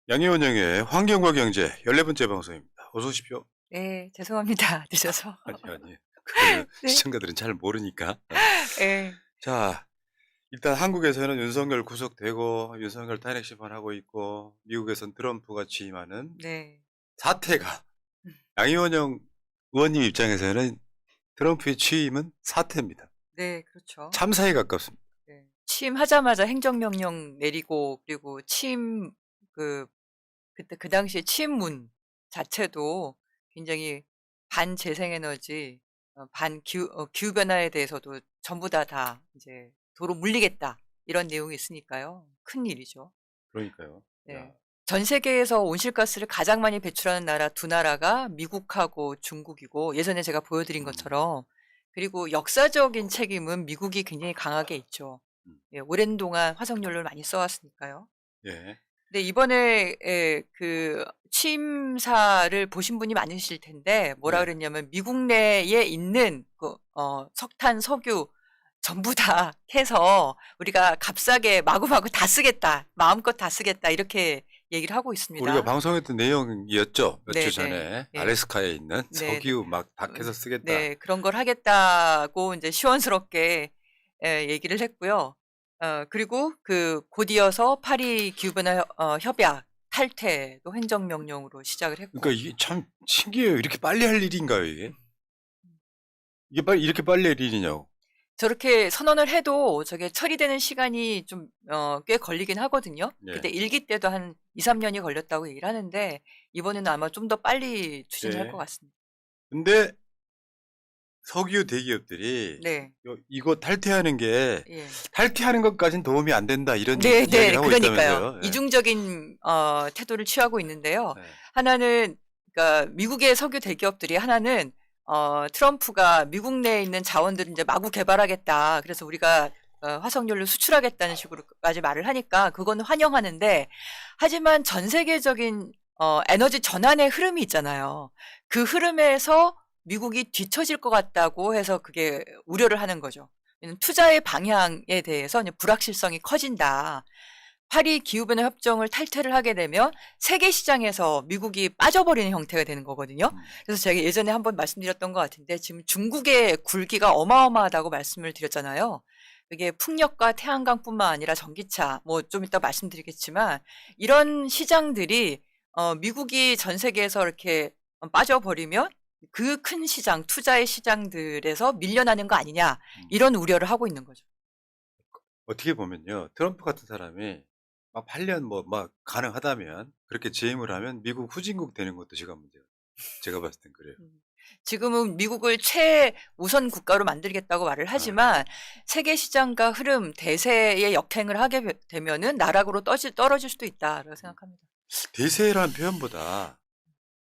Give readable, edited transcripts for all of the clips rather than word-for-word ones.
양희원영의 환경과 경제 14번째 방송입니다. 어서 오십시오. 네. 죄송합니다. 늦어서. 아니. 그 네. 시청자들은 잘 모르니까. 예. 자, 일단 한국에서는 윤석열 구속되고 윤석열 탄핵 심판하고 있고 미국에선 트럼프가 취임하는 네. 사태가 음. 양희원영 의원님 입장에서는 트럼프의 취임은 사태입니다. 네. 그렇죠. 참사에 가깝습니다. 네. 취임하자마자 행정명령 내리고 그리고 취임 그때 그 당시에 취임문 자체도 굉장히 반재생에너지 기후 변화에 대해서도 전부 다 이제 "도로 물리겠다." 이런 내용이 있으니까요. 큰일이죠. 그러니까요. 야, 네. 전 세계에서 온실가스를 가장 많이 배출하는 나라 두 나라가 미국하고 중국이고 예전에 제가 보여드린 음, 것처럼 그리고 역사적인 책임은 미국이 굉장히 강하게 있죠. 음, 예, 오랜 동안 화석연료를 많이 써왔으니까요. 예. 근데 이번에 그 취임사를 보신 분이 많으실 텐데 뭐라 네. 그랬냐면 미국 내에 있는 석탄, 석유 전부 다 해서 우리가 값싸게 마구마구 다 쓰겠다. 마음껏 다 쓰겠다. 이렇게 얘기를 하고 우리가 있습니다. 방송했던 내용이었죠. 몇 주 네네. 전에 네. 알래스카에 있는 네네. 석유 막 다 캐서 쓰겠다. 네. 그런 걸 하겠다고 이제 시원스럽게 얘기를 했고요. 그리고 곧 이어서 파리 기후변화 협약 탈퇴도 행정명령으로 시작을 그러니까 했고. 이게 참 신기해요. 이렇게 빨리 할 일인가요, 이게? 음. 이게 이렇게 빨리 할 일이냐고. 저렇게 선언을 해도 저게 처리되는 시간이 좀 꽤 걸리긴 하거든요. 그때 예. 1기 때도 한 2-3 년이 걸렸다고 얘기를 하는데 이번에는 아마 좀 더 빨리 추진을 할 것 네. 같습니다. 근데 석유 대기업들이 네. 이거 탈퇴하는 게 예. 탈퇴하는 것까진 도움이 안 된다 이런 네네. 이야기를 하고 그러니까요. 있다면서요. 예. 이중적인 태도를 취하고 있는데요. 네. 하나는 그러니까 미국의 석유 대기업들이 하나는 트럼프가 미국 내에 있는 자원들을 이제 마구 개발하겠다. 그래서 우리가 화석연료 수출하겠다는 식으로까지 말을 하니까 그거는 환영하는데 하지만 전 세계적인 에너지 전환의 흐름이 있잖아요. 그 흐름에서 미국이 뒤처질 것 같다고 해서 그게 우려를 하는 거죠. 투자의 방향에 대해서 이제 불확실성이 커진다. 파리 기후변화 협정을 탈퇴를 하게 되면 세계 시장에서 미국이 빠져버리는 형태가 되는 거거든요. 음. 그래서 제가 예전에 한번 말씀드렸던 것 같은데 지금 중국의 굴기가 어마어마하다고 말씀을 드렸잖아요. 그게 풍력과 태양광뿐만 아니라 전기차, 뭐 좀 이따 말씀드리겠지만 이런 시장들이 미국이 전 세계에서 이렇게 빠져버리면 그 큰 시장, 투자의 시장들에서 밀려나는 거 아니냐 이런 우려를 하고 있는 거죠. 어떻게 보면요. 트럼프 같은 사람이 막 8년 막 가능하다면 그렇게 재임을 하면 미국 후진국 되는 것도 제가 문제예요. 제가 봤을 땐 그래요. 음. 지금은 미국을 최우선 국가로 만들겠다고 말을 하지만 세계 시장과 흐름, 대세에 역행을 하게 되면은 나락으로 떨어질 수도 있다라고 생각합니다. 대세라는 표현보다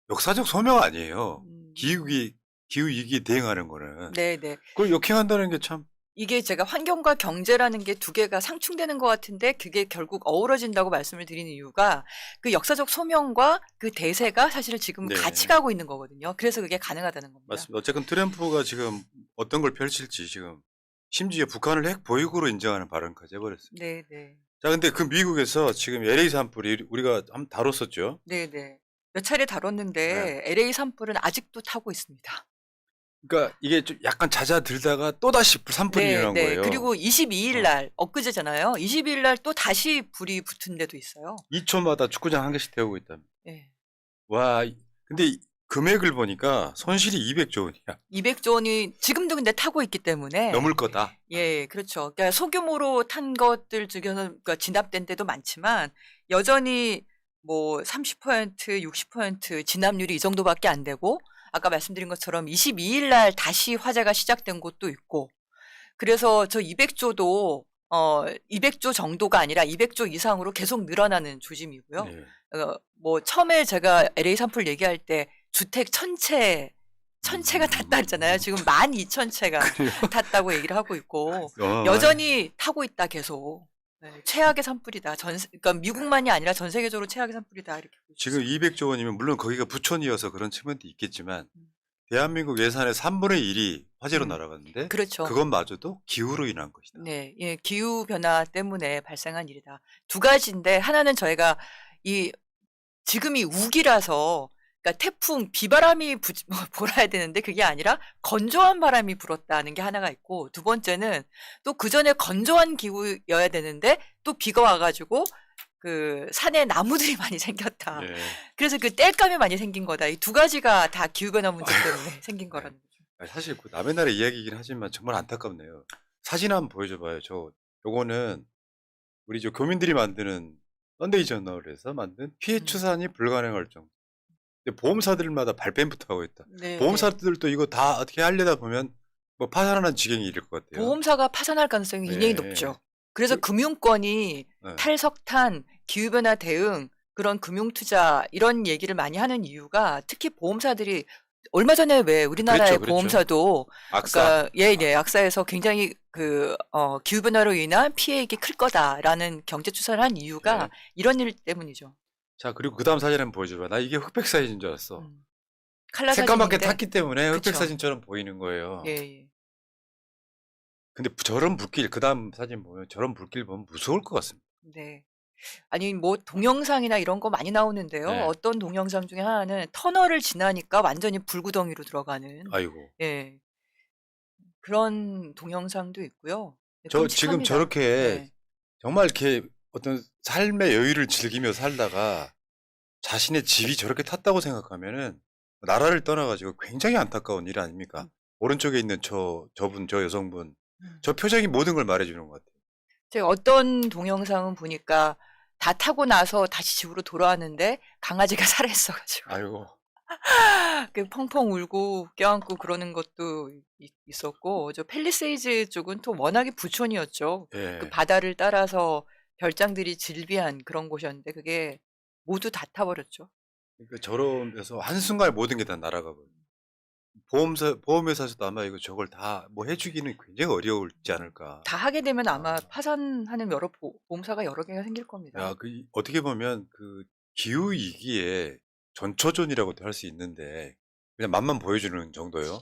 역사적 소명 아니에요. 음. 기후 위기에 대응하는 거는. 네네. 그걸 역행한다는 게 참. 이게 제가 환경과 경제라는 게 두 개가 상충되는 것 같은데 그게 결국 어우러진다고 말씀을 드리는 이유가 그 역사적 소명과 그 대세가 사실 지금 네. 같이 가고 있는 거거든요. 그래서 그게 가능하다는 겁니다. 맞습니다. 어쨌든 트럼프가 지금 어떤 걸 펼칠지 지금 심지어 북한을 핵 보유국으로 인정하는 발언까지 해버렸습니다. 네네. 자, 근데 그 미국에서 지금 LA 산불이 우리가 한번 다뤘었죠. 네네. 몇 차례 다뤘는데 LA 산불은 아직도 타고 있습니다. 그러니까 이게 좀 약간 잦아들다가 또다시 산불이 일어난 거예요. 그리고 22일 날 엊그제잖아요. 22일 날 또 다시 불이 붙은 데도 있어요. 2초마다 축구장 한 개씩 태우고 있답니다. 네. 와, 근데 금액을 보니까 손실이 200조 원이야. 200조 원이 지금도 근데 타고 있기 때문에 넘을 거다. 예, 그렇죠. 그러니까 소규모로 탄 것들 중에서는 그러니까 진압된 데도 많지만 여전히 뭐 30%, 60% 진압률이 이 정도밖에 안 되고 아까 말씀드린 것처럼 22일 날 다시 화재가 시작된 곳도 있고 그래서 저 200조도 200조 정도가 아니라 200조 이상으로 계속 늘어나는 조짐이고요. 네. 뭐 처음에 제가 LA 산불 얘기할 때 주택 천채가 탔다 했잖아요. 지금 12,000채가 탔다고 얘기를 하고 있고 여전히 타고 있다 계속. 네, 최악의 산불이다. 그러니까 미국만이 아니라 전 세계적으로 최악의 산불이다 이렇게. 지금 200조 원이면 물론 거기가 부촌이어서 그런 측면도 있겠지만 음. 대한민국 예산의 3분의 1이 화재로 날아갔는데 그렇죠. 그것마저도 기후로 인한 것이다. 네, 예, 기후 변화 때문에 발생한 일이다. 두 가지인데 하나는 저희가 이 지금이 우기라서 그러니까 태풍 비바람이 불어야 되는데 그게 아니라 건조한 바람이 불었다는 게 하나가 있고 두 번째는 또 그전에 건조한 기후여야 되는데 또 비가 와가지고 그 산에 나무들이 많이 생겼다. 예. 그래서 그 땔감이 많이 생긴 거다. 이 두 가지가 다 기후변화 문제 때문에 생긴 네. 거라는 거죠. 아니, 사실 그 남의 나라 이야기이긴 하지만 정말 안타깝네요. 사진 한번 보여줘봐요. 요거는 우리 저 교민들이 만드는 썬데이 저널에서 만든 피해 추산이 불가능할 정도. 근데 보험사들마다 발뺌부터 하고 있다. 네, 네. 보험사들도 이거 다 어떻게 하려다 보면 뭐 파산하는 지경이 이를 것 같아요. 보험사가 파산할 가능성이 굉장히 네. 높죠. 그래서 금융권이 네. 탈석탄, 기후변화 대응, 그런 금융투자 이런 얘기를 많이 하는 이유가 특히 보험사들이 얼마 전에 왜 우리나라의 그랬죠. 보험사도 악사. 그러니까 악사에서 굉장히 그 기후변화로 인한 피해액이 클 거다라는 경제 추산을 한 이유가 네. 이런 일 때문이죠. 자, 그리고 그 다음 사진 한번 보여줘봐. 나 이게 흑백 사진인 줄 알았어. 칼라 새까맣게 사진인데. 탔기 때문에 흑백 그쵸. 사진처럼 보이는 거예요. 예, 예. 근데 저런 불길, 그 다음 사진 보면 저런 불길 보면 무서울 것 같습니다. 네. 아니 뭐 동영상이나 이런 거 많이 나오는데요. 네. 어떤 동영상 중에 하나는 터널을 지나니까 완전히 불구덩이로 들어가는 아이고. 예. 그런 동영상도 있고요. 네, 저 지금 끔찍합니다. 저렇게 네. 정말 이렇게 어떤 삶의 여유를 즐기며 살다가 자신의 집이 저렇게 탔다고 생각하면은 나라를 떠나가지고 굉장히 안타까운 일 아닙니까? 오른쪽에 있는 저분, 저 여성분. 저 표정이 모든 걸 말해주는 것 같아요. 제가 어떤 동영상은 보니까 다 타고 나서 다시 집으로 돌아왔는데 강아지가 살아있어가지고 아이고. 그 펑펑 울고 껴안고 그러는 것도 있었고 저 팰리세이즈 쪽은 또 워낙에 부촌이었죠. 예. 그 바다를 따라서 별장들이 즐비한 그런 곳이었는데 그게 모두 다 타버렸죠. 그러니까 저런 데서 한순간에 모든 게 다 날아가 버려요. 보험회사에서도 아마 이거 저걸 다 뭐 해주기는 굉장히 어려울지 않을까. 다 하게 되면 아마 파산하는 여러 보험사가 여러 개가 생길 겁니다. 야, 어떻게 보면 그 기후 위기에 전초전이라고도 할 수 있는데 그냥 맛만 보여주는 정도예요.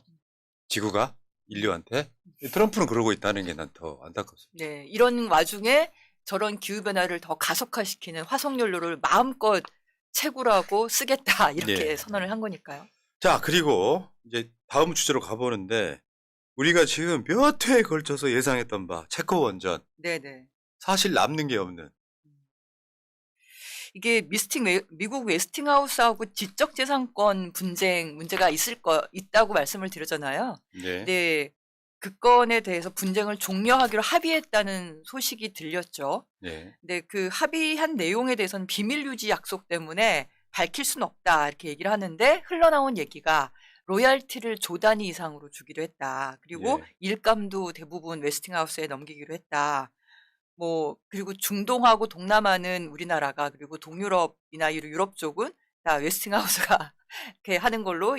지구가 인류한테. 트럼프는 그러고 있다는 게 난 더 안타깝습니다. 네, 이런 와중에 저런 기후변화를 더 가속화시키는 화석연료를 마음껏 채굴하고 쓰겠다 이렇게 네. 선언을 한 거니까요. 자, 그리고 이제 다음 주제로 가보는데 우리가 지금 몇 회에 걸쳐서 예상했던 바 체코 원전 네네. 사실 남는 게 없는. 이게 미국 웨스팅하우스하고 지적재산권 분쟁 문제가 있다고 말씀을 드렸잖아요. 네. 네, 그 건에 대해서 분쟁을 종료하기로 합의했다는 소식이 들렸죠. 네. 근데 그 합의한 내용에 대해서는 비밀 유지 약속 때문에 밝힐 수는 없다 이렇게 얘기를 하는데 흘러나온 얘기가 로얄티를 조 단위 이상으로 주기로 했다. 그리고 예. 일감도 대부분 웨스팅하우스에 넘기기로 했다. 뭐 그리고 중동하고 동남아는 우리나라가 그리고 동유럽이나 유럽 쪽은 다 웨스팅하우스가 이렇게 하는 걸로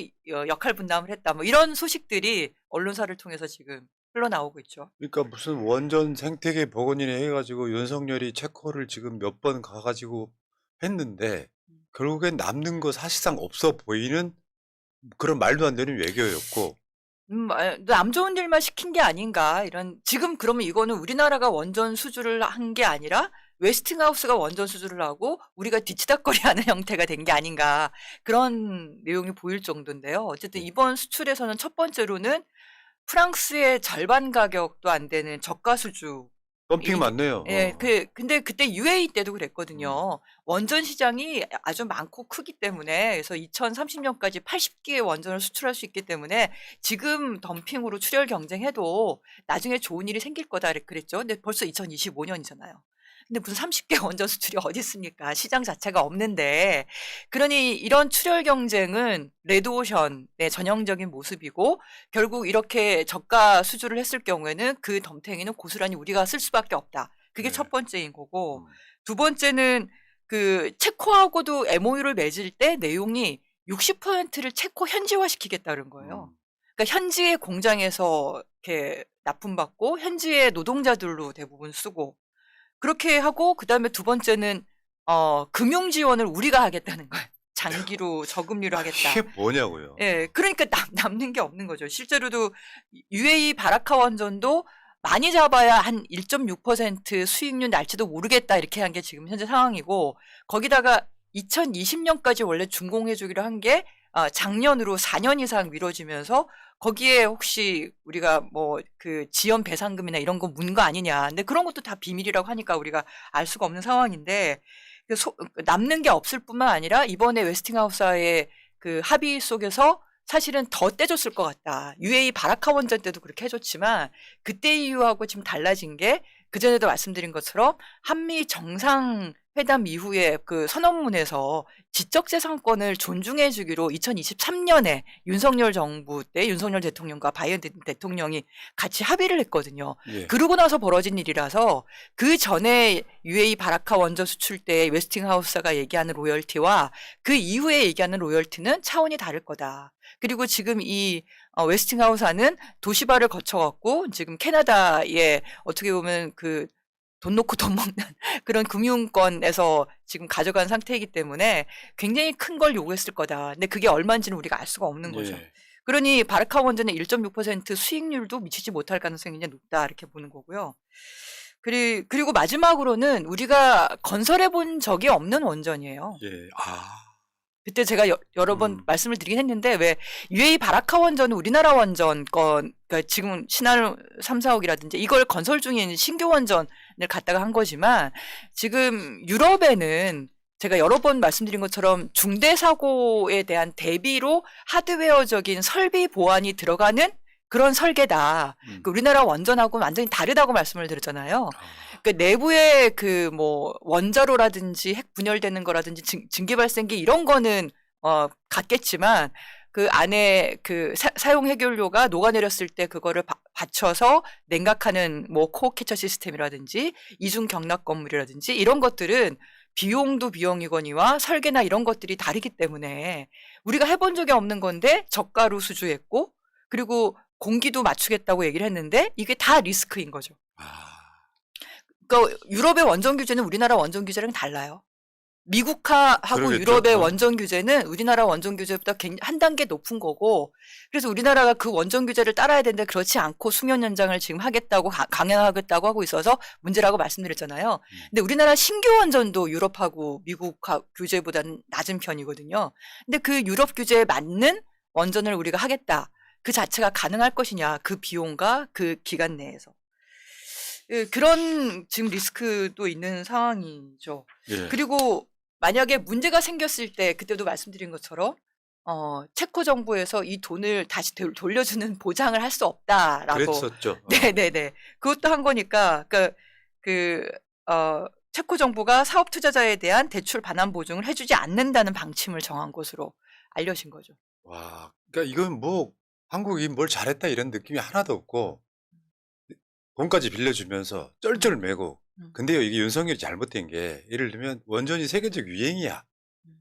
역할 분담을 했다. 뭐 이런 소식들이 언론사를 통해서 지금 흘러나오고 있죠. 그러니까 무슨 원전 생태계 복원이네 해가지고 윤석열이 체코를 지금 몇 번 가가지고 했는데 결국엔 남는 거 사실상 없어 보이는 그런 말도 안 되는 외교였고. 남 좋은 일만 시킨 게 아닌가 지금 그러면 이거는 우리나라가 원전 수주를 한 게 아니라 웨스팅하우스가 원전 수주를 하고 우리가 뒤치다꺼리하는 형태가 된 게 아닌가 그런 내용이 보일 정도인데요. 어쨌든 이번 수출에서는 첫 번째로는 프랑스의 절반 가격도 안 되는 저가 수주. 덤핑 맞네요. 예, 근데 그때 UAE 때도 그랬거든요. 원전 시장이 아주 많고 크기 때문에 그래서 2030년까지 80기의 원전을 수출할 수 있기 때문에 지금 덤핑으로 출혈 경쟁해도 나중에 좋은 일이 생길 거다 그랬죠. 근데 벌써 2025년이잖아요. 근데 무슨 30개 원전 수출이 어디 있습니까? 시장 자체가 없는데. 그러니 이런 출혈 경쟁은 레드오션의 전형적인 모습이고 결국 이렇게 저가 수주를 했을 경우에는 그 덤탱이는 고스란히 우리가 쓸 수밖에 없다. 그게 네. 첫 번째인 거고 두 번째는 그 체코하고도 MOU를 맺을 때 내용이 60%를 체코 현지화시키겠다는 거예요. 그러니까 현지의 공장에서 이렇게 납품받고 현지의 노동자들로 대부분 쓰고 그렇게 하고 그다음에 두 번째는 금융 지원을 우리가 하겠다는 거예요. 장기로 저금리로 하겠다. 이게 뭐냐고요. 예, 그러니까 남는 게 없는 거죠. 실제로도 UAE 바라카 원전도 많이 잡아야 한 1.6% 수익률 날지도 모르겠다 이렇게 한 게 지금 현재 상황이고 거기다가 2020년까지 원래 준공해주기로 한 게 작년으로 4년 이상 미뤄지면서 거기에 혹시 우리가 뭐 그 지연 배상금이나 이런 거 문 거 아니냐. 근데 그런 것도 다 비밀이라고 하니까 우리가 알 수가 없는 상황인데 남는 게 없을 뿐만 아니라 이번에 웨스팅하우스와의 그 합의 속에서 사실은 더 떼줬을 것 같다. UAE 바라카 원전 때도 그렇게 해줬지만 그때 이유하고 지금 달라진 게 그전에도 말씀드린 것처럼 한미 정상회담 이후에 그 선언문에서 지적재산권을 존중해 주기로 2023년에 윤석열 정부 때 윤석열 대통령과 바이든 대통령이 같이 합의를 했거든요. 예. 그러고 나서 벌어진 일이라서 그 전에 UAE 바라카 원전 수출 때 웨스팅하우스가 얘기하는 로열티와 그 이후에 얘기하는 로열티는 차원이 다를 거다. 그리고 지금 이 웨스팅하우스는 도시바를 거쳐갖고 지금 캐나다에 어떻게 보면 그 돈 놓고 돈 먹는 그런 금융권에서 지금 가져간 상태이기 때문에 굉장히 큰 걸 요구했을 거다. 근데 그게 얼마인지는 우리가 알 수가 없는 거죠. 예. 그러니 바라카 원전의 1.6% 수익률도 미치지 못할 가능성이 굉장히 높다 이렇게 보는 거고요. 그리고 마지막으로는 우리가 건설해 본 적이 없는 원전이에요. 예. 아. 그때 제가 여러 번 말씀을 드리긴 했는데 왜 UAE 바라카 원전은 우리나라 원전 건 그러니까 지금 신한울 3, 4억이라든지 이걸 건설 중인 신규 원전을 갖다가 한 거지만 지금 유럽에는 제가 여러 번 말씀드린 것처럼 중대 사고에 대한 대비로 하드웨어적인 설비 보완이 들어가는 그런 설계다. 우리나라 원전하고는 완전히 다르다고 말씀을 드렸잖아요. 그 내부에 그 뭐 원자로라든지 핵 분열되는 거라든지 증기 발생기 이런 거는 같겠지만 그 안에 그 사용 해결료가 녹아내렸을 때 그거를 받쳐서 냉각하는 뭐 코어 캐처 시스템이라든지 이중 경납 건물이라든지 이런 것들은 비용도 비용이거니와 설계나 이런 것들이 다르기 때문에 우리가 해본 적이 없는 건데 저가로 수주했고 그리고 공기도 맞추겠다고 얘기를 했는데 이게 다 리스크인 거죠. 그러니까 유럽의 원전 규제는 우리나라 원전 규제랑 달라요. 미국하고 그러겠죠. 유럽의 원전 규제는 우리나라 원전 규제보다 한 단계 높은 거고 그래서 우리나라가 그 원전 규제를 따라야 되는데 그렇지 않고 수명 연장을 지금 하겠다고 강행하겠다고 하고 있어서 문제라고 말씀드렸잖아요. 근데 우리나라 신규 원전도 유럽하고 미국 규제보다는 낮은 편이거든요. 근데 그 유럽 규제에 맞는 원전을 우리가 하겠다. 그 자체가 가능할 것이냐. 그 비용과 그 기간 내에서. 그런 지금 리스크도 있는 상황이죠. 예. 그리고 만약에 문제가 생겼을 때 그때도 말씀드린 것처럼 체코 정부에서 이 돈을 다시 돌려주는 보장을 할 수 없다라고. 그랬었죠. 네네네. 그것도 한 거니까 체코 정부가 사업 투자자에 대한 대출 반환 보증을 해주지 않는다는 방침을 정한 것으로 알려진 거죠. 와, 그러니까 이건 뭐 한국이 뭘 잘했다 이런 느낌이 하나도 없고 돈까지 빌려주면서 쩔쩔매고. 근데요, 이게 윤석열이 잘못된 게 예를 들면 원전이 세계적 유행이야.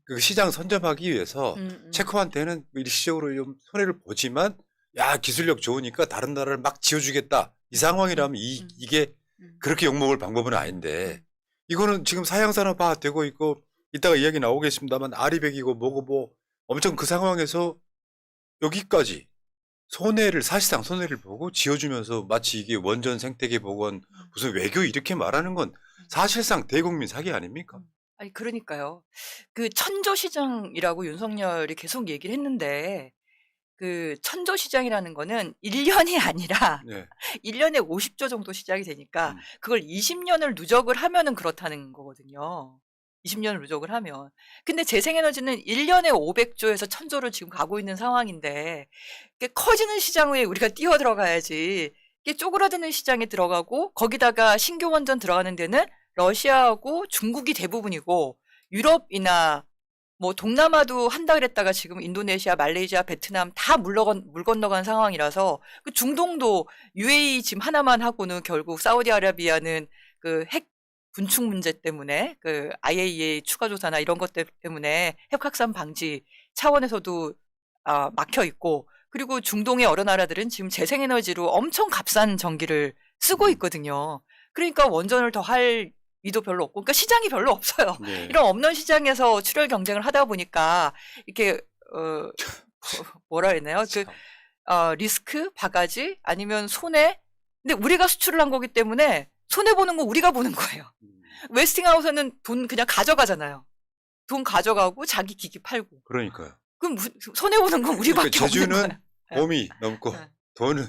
그 시장 선점하기 위해서 체코한테는 일시적으로 좀 손해를 보지만 야 기술력 좋으니까 다른 나라를 막 지어주겠다. 이 상황이라면 이게 그렇게 욕먹을 방법은 아닌데 이거는 지금 사양산업화 되고 있고 이따가 이야기 나오겠습니다만 아리백이고 뭐고 뭐 엄청 그 상황에서 여기까지 사실상 손해를 보고 지어주면서 마치 이게 원전 생태계 복원 무슨 외교 이렇게 말하는 건 사실상 대국민 사기 아닙니까? 아니 그러니까요. 그 천조시장이라고 윤석열이 계속 얘기를 했는데 그 천조시장이라는 거는 1년이 아니라 네. 1년에 50조 정도 시장이 되니까 그걸 20년을 누적을 하면은 그렇다는 거거든요. 20년을 누적을 하면. 근데 재생에너지는 1년에 500조에서 1000조를 지금 가고 있는 상황인데 커지는 시장에 우리가 뛰어 들어가야지. 이게 쪼그라드는 시장에 들어가고 거기다가 신규 원전 들어가는 데는 러시아하고 중국이 대부분이고 유럽이나 뭐 동남아도 한다 그랬다가 지금 인도네시아, 말레이시아, 베트남 다 물 건너간 상황이라서 그 중동도 UAE 지금 하나만 하고는 결국 사우디아라비아는 그 핵 분축 문제 때문에 그 IAEA 추가 조사나 이런 것 때문에 핵 확산 방지 차원에서도 막혀 있고 그리고 중동의 여러 나라들은 지금 재생에너지로 엄청 값싼 전기를 쓰고 있거든요. 그러니까 원전을 더 할 이도 별로 없고, 그러니까 시장이 별로 없어요. 네. 이런 없는 시장에서 출혈 경쟁을 하다 보니까 이렇게 뭐라 했나요? 리스크, 바가지 아니면 손해. 근데 우리가 수출을 한 거기 때문에 손해 보는 거 우리가 보는 거예요. 웨스팅하우스는 돈 그냥 가져가잖아요. 돈 가져가고 자기 기기 팔고. 그러니까요. 그럼 손해보는 건 우리밖에 그러니까 없는 제주는 거야. 봄이 넘고 네. 돈은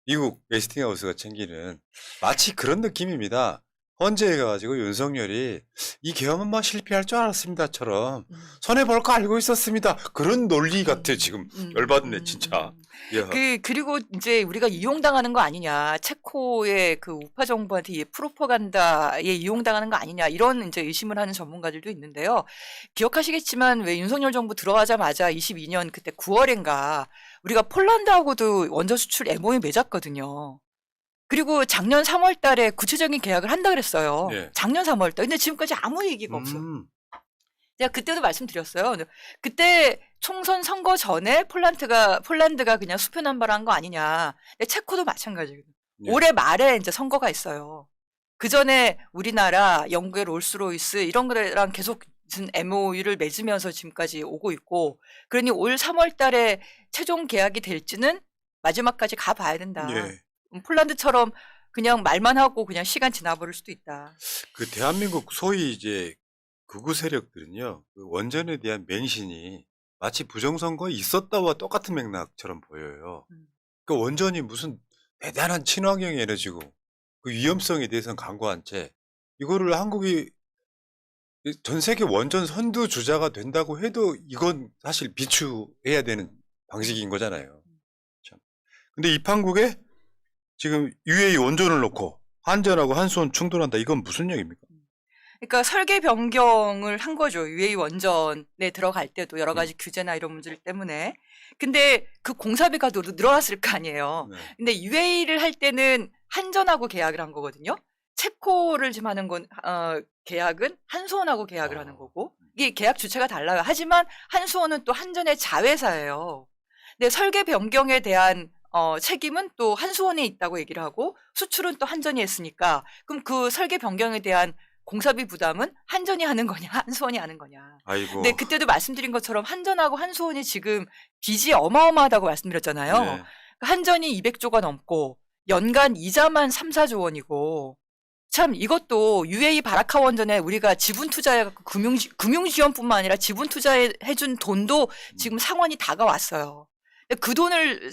미국 웨스팅하우스가 챙기는 마치 그런 느낌입니다. 헌재에 가가지고 윤석열이 이 계엄은 뭐 실패할 줄 알았습니다처럼 손해볼 거 알고 있었습니다. 그런 논리 같아 지금. 열받네 진짜. 야. 그리고 이제 우리가 이용당하는 거 아니냐. 체코의 그 우파 정부한테 이 프로파간다에 이용당하는 거 아니냐. 이런 이제 의심을 하는 전문가들도 있는데요. 기억하시겠지만 왜 윤석열 정부 들어가자마자 22년 그때 9월인가 우리가 폴란드하고도 원전 수출 MOU 맺었거든요. 그리고 작년 3월 달에 구체적인 계약을 한다 그랬어요. 네. 작년 3월 달. 근데 지금까지 아무 얘기가 없어. 음. 제가 그때도 말씀드렸어요. 그때 총선 선거 전에 폴란드가 그냥 수표남발한 거 아니냐. 근데 체코도 마찬가지거든요. 네. 올해 말에 이제 선거가 있어요. 그 전에 우리나라, 영국의 롤스로이스 이런 거랑 계속 무슨 MOU를 맺으면서 지금까지 오고 있고, 그러니 올 3월 달에 최종 계약이 될지는 마지막까지 가봐야 된다. 예. 폴란드처럼 그냥 말만 하고 그냥 시간 지나버릴 수도 있다. 그 대한민국 소위 이제 극우 세력들은요, 그 원전에 대한 맹신이 마치 부정선거에 있었다와 똑같은 맥락처럼 보여요. 그 원전이 무슨 대단한 친환경 에너지고 그 위험성에 대해서는 강구한 채 이거를 한국이 전 세계 원전 선두 주자가 된다고 해도 이건 사실 비추해야 되는 방식인 거잖아요. 참. 근데 이 판국에 지금 UAE 원전을 놓고 한전하고 한수원 충돌한다. 이건 무슨 얘기입니까? 그러니까 설계 변경을 한 거죠. UAE 원전에 들어갈 때도 여러 가지 규제나 이런 문제들 때문에. 근데 그 공사비가 늘어났을 거 아니에요. 네. 근데 UAE를 할 때는 한전하고 계약을 한 거거든요. 체코를 지금 하는 건 계약은 한수원하고 계약을 하는 거고 이게 계약 주체가 달라요. 하지만 한수원은 또 한전의 자회사예요. 근데 설계 변경에 대한 책임은 또 한수원에 있다고 얘기를 하고 수출은 또 한전이 했으니까 그럼 그 설계 변경에 대한 공사비 부담은 한전이 하는 거냐 한수원이 하는 거냐. 아이고. 근데 그때도 말씀드린 것처럼 한전하고 한수원이 지금 빚이 어마어마하다고 말씀드렸잖아요. 네. 한전이 200조가 넘고 연간 이자만 3, 4조 원이고 참 이것도 UAE 바라카 원전에 우리가 지분 투자해갖고 금융지원뿐만 아니라 지분 투자해준 돈도 지금 상환이 다가왔어요. 그 돈을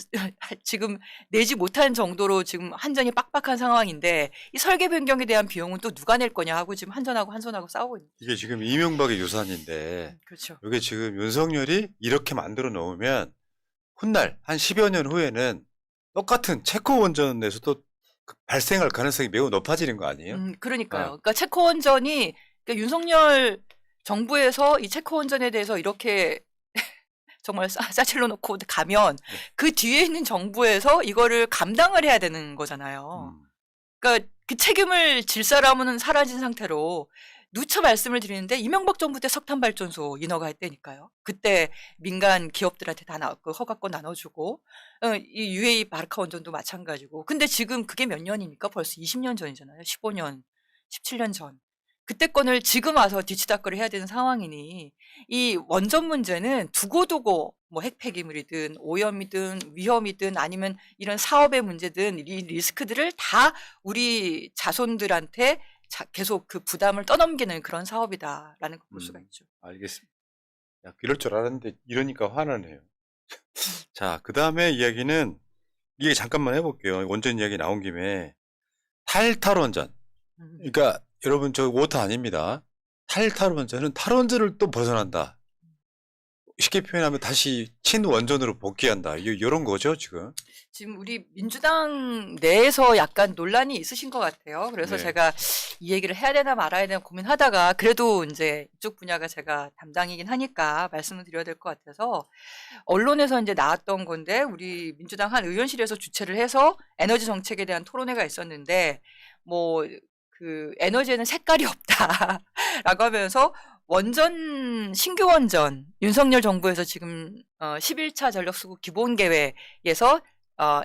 지금 내지 못한 정도로 지금 한전이 빡빡한 상황인데 이 설계 변경에 대한 비용은 또 누가 낼 거냐 하고 지금 한전하고 싸우고 있는. 이게 지금 이명박의 유산인데 그렇죠. 이게 지금 윤석열이 이렇게 만들어 놓으면 훗날 한 10여 년 후에는 똑같은 체코 원전에서도 발생할 가능성이 매우 높아지는 거 아니에요? 그러니까요. 그러니까 체코 원전이 그러니까 윤석열 정부에서 이 체코 원전에 대해서 이렇게 정말 싸질러 놓고 가면 그 뒤에 있는 정부에서 이거를 감당을 해야 되는 거잖아요. 그러니까 그 책임을 질 사람은 사라진 상태로 누차 말씀을 드리는데 이명박 정부 때 석탄발전소 인허가 했다니까요. 그때 민간 기업들한테 다 그 허가권 나눠주고 이 UAE 바르카 원전도 마찬가지고. 근데 지금 그게 몇 년입니까? 벌써 20년 전이잖아요. 15년, 17년 전. 그때 건을 지금 와서 뒤치다꺼리 해야 되는 상황이니 이 원전 문제는 두고두고 뭐 핵폐기물이든 오염이든 위험이든 아니면 이런 사업의 문제든 이 리스크들을 다 우리 자손들한테 계속 그 부담을 떠넘기는 그런 사업이다라는 걸 볼 수가 있죠. 알겠습니다. 야, 이럴 줄 알았는데 이러니까 화나네요. 자, 그 다음에 이야기는 이게 잠깐만 해볼게요. 원전 이야기 나온 김에 탈원전. 그러니까 여러분 저 오타 아닙니다. 탈원전은 탈원전을 또 벗어난다. 쉽게 표현하면 다시 친원전으로 복귀한다. 이런 거죠 지금. 지금 우리 민주당 내에서 약간 논란이 있으신 것 같아요. 그래서 네. 제가 이 얘기를 해야 되나 말아야 되나 고민하다가 그래도 이제 이쪽 분야가 제가 담당이긴 하니까 말씀을 드려야 될 것 같아서 언론에서 이제 나왔던 건데 우리 민주당 한 의원실에서 주최를 해서 에너지 정책에 대한 토론회가 있었는데 뭐 그 에너지에는 색깔이 없다라고 하면서 신규 원전 윤석열 정부에서 지금 11차 전력수급 기본계획에서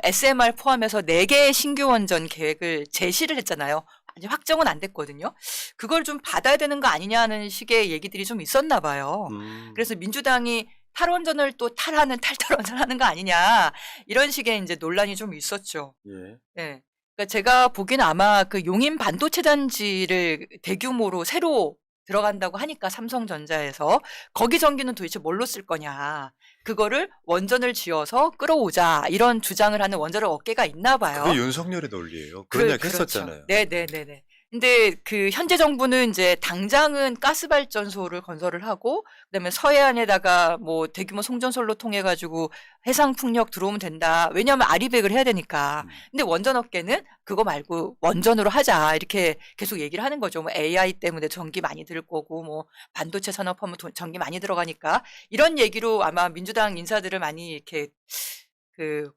SMR 포함해서 4개의 신규 원전 계획을 제시를 했잖아요. 아직 확정은 안 됐거든요. 그걸 좀 받아야 되는 거 아니냐는 식의 얘기들이 좀 있었나 봐요. 그래서 민주당이 탈원전을 또 탈탈원전 하는 거 아니냐 이런 식의 이제 논란이 좀 있었죠. 예. 네. 그러니까 제가 보기에는 아마 그 용인 반도체 단지를 대규모로 새로 들어간다고 하니까 삼성전자에서 거기 전기는 도대체 뭘로 쓸 거냐. 그거를 원전을 지어서 끌어오자. 이런 주장을 하는 원자력 업계가 있나 봐요. 그게 윤석열의 논리예요. 그런 이야기 그렇죠. 했었잖아요. 네네네네. 근데 그 현재 정부는 이제 당장은 가스발전소를 건설을 하고 그다음에 서해안에다가 뭐 대규모 송전솔로 통해 가지고 해상 풍력 들어오면 된다. 왜냐하면 아리백을 해야 되니까. 근데 원전업계는 그거 말고 원전으로 하자 이렇게 계속 얘기를 하는 거죠. 뭐 AI 때문에 전기 많이 들 거고 뭐 반도체 산업하면 전기 많이 들어가니까 이런 얘기로 아마 민주당 인사들을 많이 이렇게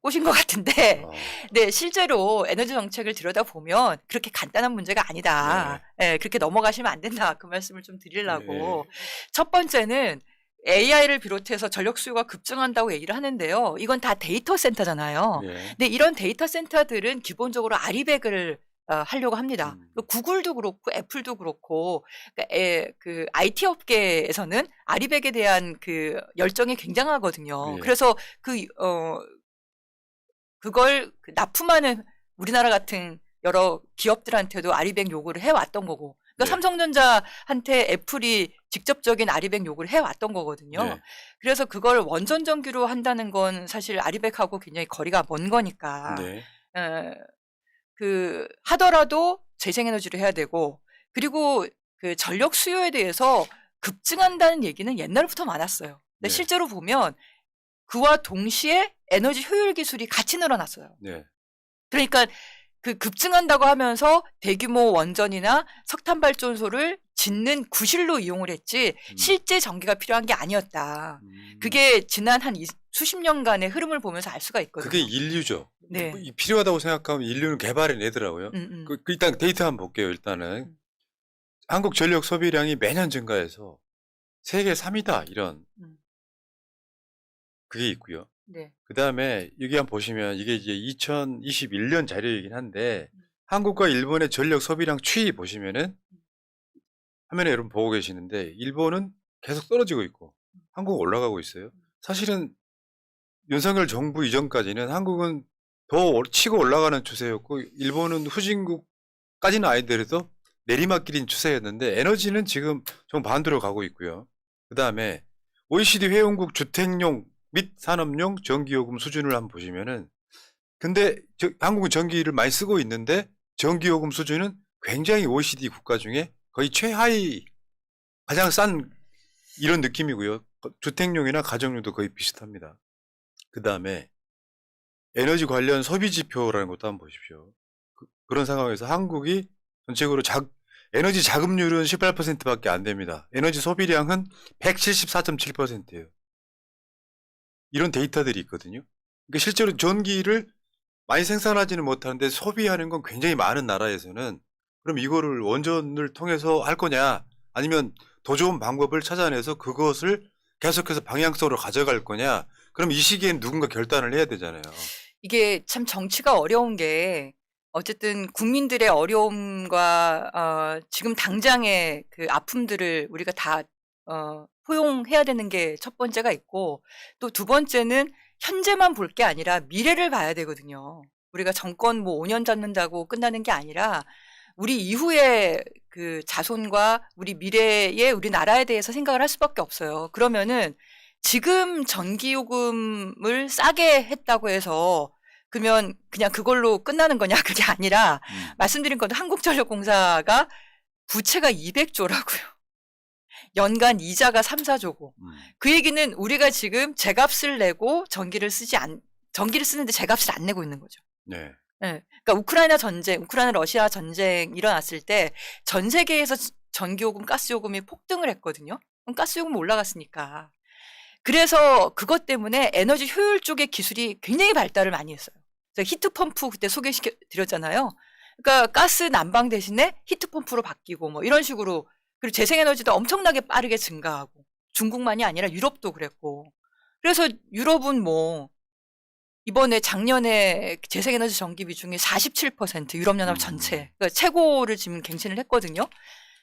꼬신 것 같은데, 어, 네, 실제로 에너지 정책을 들여다보면 그렇게 간단한 문제가 아니다. 예, 그렇게 넘어가시면 안 된다. 그 말씀을 좀 드리려고. 첫 번째는 AI를 비롯해서 전력 수요가 급증한다고 얘기를 하는데요. 이건 다 데이터 센터잖아요. 예. 근데 이런 데이터 센터들은 기본적으로 아리백을 하려고 합니다. 구글도 그렇고 애플도 그렇고 그러니까 그 IT 업계에서는 아리백에 대한 그 열정이 굉장하거든요. 예. 그래서 그걸 납품하는 우리나라 같은 여러 기업들한테도 아리백 요구를 해왔던 거고. 그러니까 네. 삼성전자한테 애플이 직접적인 아리백 요구를 해왔던 거거든요. 네. 그래서 그걸 원전 전기로 한다는 건 사실 아리백하고 굉장히 거리가 먼 거니까. 네. 하더라도 재생에너지를 해야 되고, 그리고 그 전력 수요에 대해서 급증한다는 얘기는 옛날부터 많았어요. 근데 네. 실제로 보면 그와 동시에 에너지 효율 기술이 같이 늘어났어요. 네. 그러니까 그 급증한다고 하면서 대규모 원전이나 석탄 발전소를 짓는 구실로 이용을 했지 실제 전기가 필요한 게 아니었다. 그게 지난 한 수십 년간의 흐름을 보면서 알 수가 있거든요. 그게 인류죠. 네. 필요하다고 생각하면 인류는 개발해내더라고요. 일단 데이터 한번 볼게요. 일단은 한국 전력 소비량이 매년 증가해서 세계 3위다 이런 그게 있고요. 네. 그 다음에 여기 한번 보시면 이게 이제 2021년 자료이긴 한데 한국과 일본의 전력 소비량 추이 보시면은 화면에 여러분 보고 계시는데 일본은 계속 떨어지고 있고 한국은 올라가고 있어요. 사실은 윤석열 정부 이전까지는 한국은 더 치고 올라가는 추세였고 일본은 후진국까지는 아니더라도 내리막길인 추세였는데 에너지는 지금 좀 반대로 가고 있고요. 그 다음에 OECD 회원국 주택용 및 산업용 전기요금 수준을 한번 보시면은 근데 한국은 전기를 많이 쓰고 있는데 전기요금 수준은 굉장히 OECD 국가 중에 거의 최하위 가장 싼 이런 느낌이고요. 주택용이나 가정용도 거의 비슷합니다. 그 다음에 에너지 관련 소비 지표라는 것도 한번 보십시오. 그런 상황에서 한국이 전체적으로 에너지 자급률은 18%밖에 안 됩니다. 에너지 소비량은 174.7%예요. 이런 데이터들이 있거든요. 그러니까 실제로 전기를 많이 생산하지는 못하는데 소비하는 건 굉장히 많은 나라에서는 그럼 이거를 원전을 통해서 할 거냐 아니면 더 좋은 방법을 찾아내서 그것을 계속해서 방향성으로 가져갈 거냐 그럼 이 시기엔 누군가 결단을 해야 되잖아요. 이게 참 정치가 어려운 게 어쨌든 국민들의 어려움과 지금 당장의 그 아픔들을 우리가 다 포용해야 되는 게 첫 번째가 있고 또 두 번째는 현재만 볼 게 아니라 미래를 봐야 되거든요. 우리가 정권 뭐 5년 잡는다고 끝나는 게 아니라 우리 이후에 그 자손과 우리 미래의 우리나라에 대해서 생각을 할 수밖에 없어요. 그러면은 지금 전기요금을 싸게 했다고 해서 그러면 그냥 그걸로 끝나는 거냐? 그게 아니라 말씀드린 것도 한국전력공사가 부채가 200조라고요. 연간 이자가 3, 4조고. 그 얘기는 우리가 지금 제값을 내고 전기를 쓰는데 제값을 안 내고 있는 거죠. 네. 네. 그러니까 우크라이나 러시아 전쟁 일어났을 때 전 세계에서 전기요금, 가스요금이 폭등을 했거든요. 그럼 가스요금 올라갔으니까. 그래서 그것 때문에 에너지 효율 쪽의 기술이 굉장히 발달을 많이 했어요. 제가 히트펌프 그때 소개시켜 드렸잖아요. 그러니까 가스 난방 대신에 히트펌프로 바뀌고 뭐 이런 식으로 그리고 재생에너지도 엄청나게 빠르게 증가하고 중국만이 아니라 유럽도 그랬고 그래서 유럽은 뭐 이번에 작년에 재생에너지 전기 비중이 47% 유럽연합 전체 그러니까 최고를 지금 갱신을 했거든요.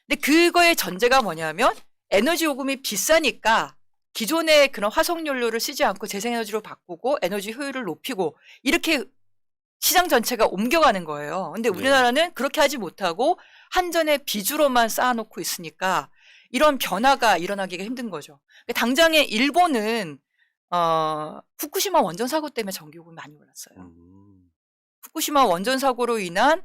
근데 그거의 전제가 뭐냐면 에너지 요금이 비싸니까 기존의 그런 화석연료를 쓰지 않고 재생에너지로 바꾸고 에너지 효율을 높이고 이렇게 시장 전체가 옮겨가는 거예요. 근데 우리나라는 그렇게 하지 못하고 한전에 비주로만 쌓아놓고 있으니까 이런 변화가 일어나기가 힘든 거죠. 당장에 일본은 후쿠시마 원전 사고 때문에 전기요금이 많이 올랐어요. 후쿠시마 원전 사고로 인한